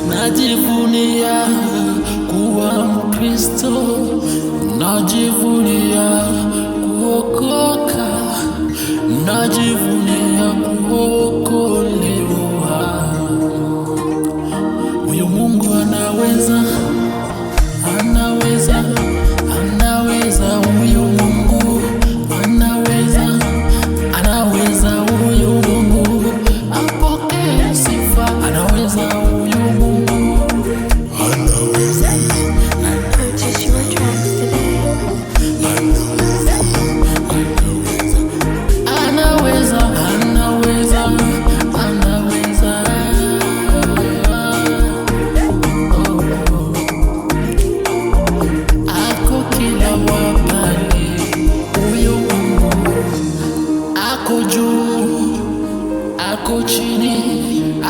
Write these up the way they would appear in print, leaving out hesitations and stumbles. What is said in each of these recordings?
Najivunia kuwa Mkristo, najivunia kuokoka, najivunia kuokolewa. Huyu Mungu anaweza, anaweza, anaweza. Huyu Mungu anaweza, anaweza. Huyu Mungu apokee sifa, anaweza. Huyu Mungu Purchase your tracks today. anaweza, anaweza, anaweza. Ako kila wakati, huyu Mungu ako juu, ako chini,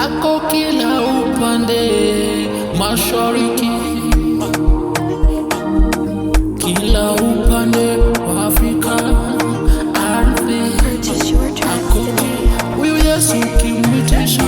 ako kila upande, mashariki, kila upande wa Afrika, ardhi. Purchase your tracks Ako today. huyu Yesu kimwitisha